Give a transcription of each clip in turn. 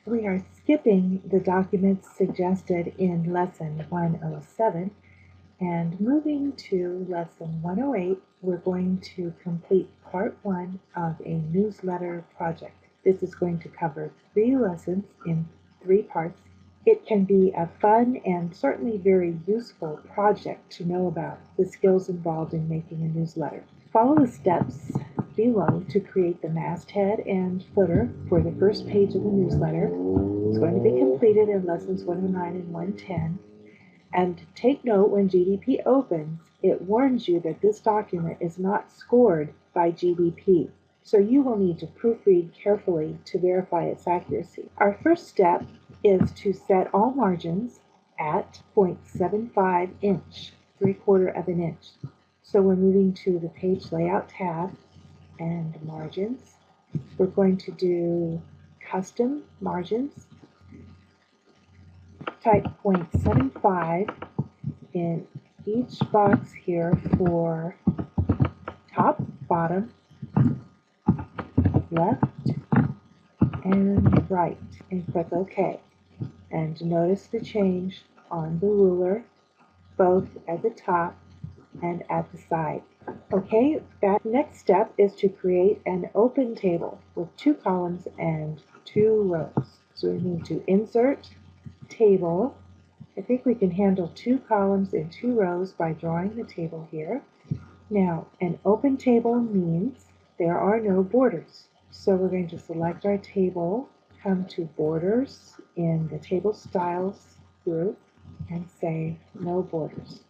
We are skipping the documents suggested in Lesson 107 and moving to Lesson 108. We're going to complete Part 1 of a newsletter project. This is going to cover 3 lessons in 3 parts. It can be a fun and certainly very useful project to know about the skills involved in making a newsletter. Follow the steps below to create the masthead and footer for the first page of the newsletter. It's going to be completed in Lessons 109 and 110. And take note, when GDP opens, it warns you that this document is not scored by GDP. So you will need to proofread carefully to verify its accuracy. Our first step is to set all margins at 0.75 inch, 3/4 of an inch. So we're moving to the page layout tab and margins. We're going to do custom margins. Type 0.75 in each box here for top, bottom, left, and right, and click OK. And notice the change on the ruler, both at the top and at the side. Okay, that next step is to create an open table with 2 columns and 2 rows. So we need to insert table. I think we can handle 2 columns and 2 rows by drawing the table here. Now, an open table means there are no borders. So we're going to select our table, come to Borders in the Table Styles group, and say No Borders.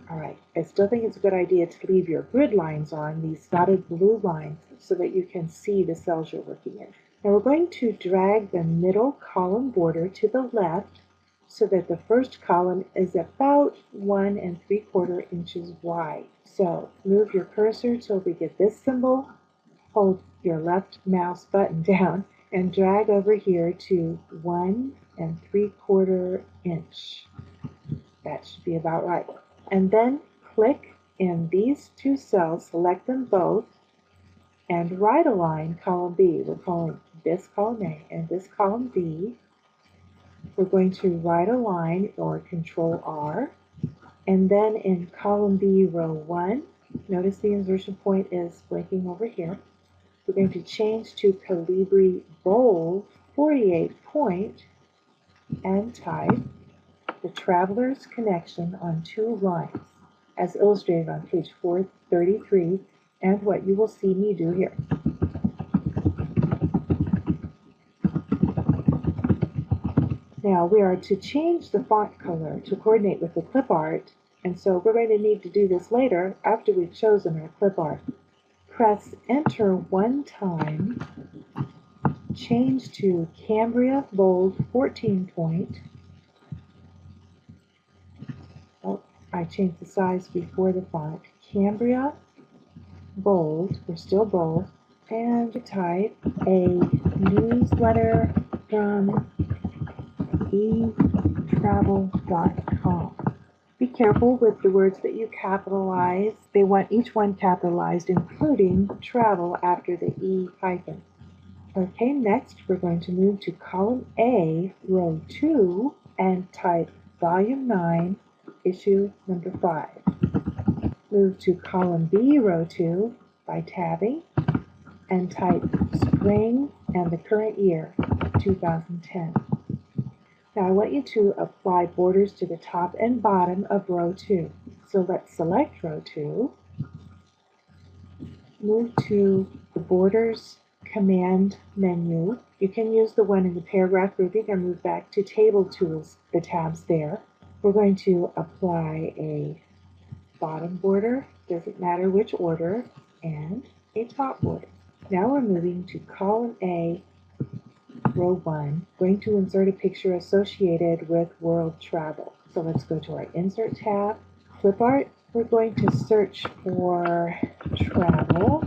All right, I still think it's a good idea to leave your grid lines on, these dotted blue lines, so that you can see the cells you're working in. Now we're going to drag the middle column border to the left so that the first column is about 1 3/4 inches wide. So move your cursor till we get this symbol, hold your left mouse button down, and drag over here to 1 3/4 inch. That should be about right. And then click in these 2 cells, select them both, and right align column B. We're calling this column A and this column B. We're going to right align or Control R. And then in column B, row 1, notice the insertion point is blinking over here. We're going to change to Calibri Bold 48 point and type the traveler's connection on 2 lines, as illustrated on page 433, and what you will see me do here. Now we are to change the font color to coordinate with the clip art, and so we're going to need to do this later after we've chosen our clip art. Press Enter 1 time, change to Cambria Bold 14 point. Oh, I changed the size before the font. Cambria Bold, we're still bold, and type a newsletter from etravel.com. Be careful with the words that you capitalize. They want each one capitalized, including travel after the E hyphen. Okay, next we're going to move to column A, row 2, and type volume 9, issue number 5. Move to column B, row 2, by tabbing, and type spring and the current year, 2010. Now I want you to apply borders to the top and bottom of row 2. So let's select row 2, move to the Borders command menu. You can use the one in the paragraph grouping or move back to Table Tools, the tabs there. We're going to apply a bottom border, doesn't matter which order, and a top border. Now we're moving to column A, row 1, going to insert a picture associated with world travel. So let's go to our Insert tab, Clip Art. We're going to search for travel.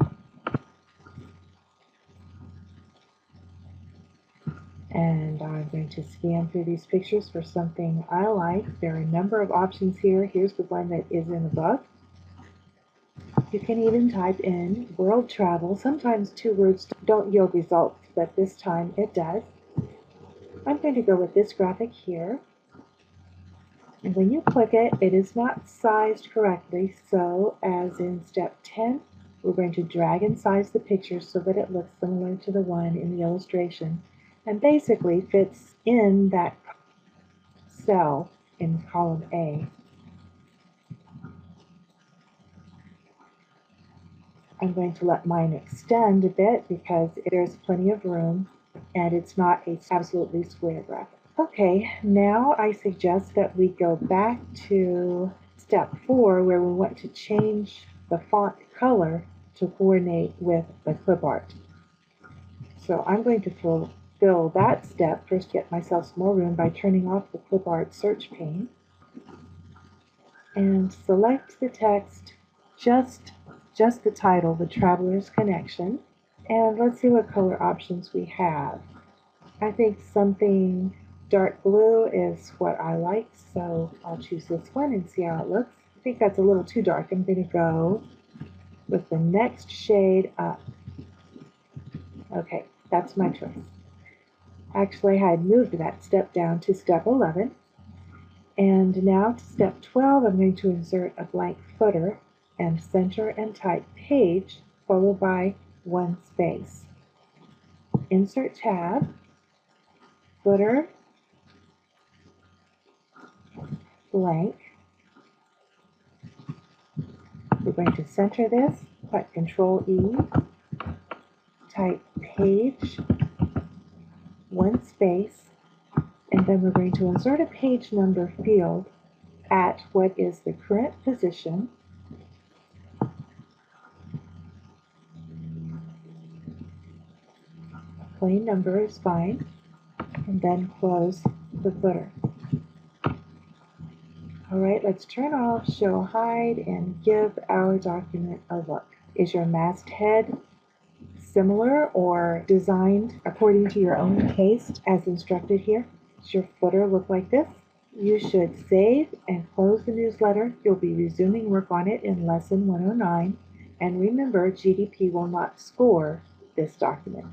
And I'm going to scan through these pictures for something I like. There are a number of options here. Here's the one that is in above. You can even type in world travel. Sometimes 2 words don't yield results, but this time it does. I'm going to go with this graphic here. And when you click it, it is not sized correctly, so as in step 10, we're going to drag and size the picture so that it looks similar to the one in the illustration and basically fits in that cell in column A. I'm going to let mine extend a bit because there's plenty of room and it's not an absolutely square graphic. Okay, now I suggest that we go back to step 4 where we want to change the font color to coordinate with the clip art. So I'm going to fulfill that step, first get myself some more room by turning off the clip art search pane and select the text, just the title, The Traveler's Connection. And let's see what color options we have. I think something dark blue is what I like, so I'll choose this one and see how it looks. I think that's a little too dark. I'm going to go with the next shade up. Okay, that's my choice. Actually, I had moved that step down to step 11. And now to step 12, I'm going to insert a blank footer and center and type page followed by one space. Insert tab, footer, blank. We're going to center this, put Control E, type page, one space, and then we're going to insert a page number field at what is the current position. A plain number is fine, and then close the footer. Alright, let's turn off Show Hide and give our document a look. Is your masthead similar or designed according to your own taste as instructed here? Does your footer look like this? You should save and close the newsletter. You'll be resuming work on it in Lesson 109. And remember, GDP will not score this document.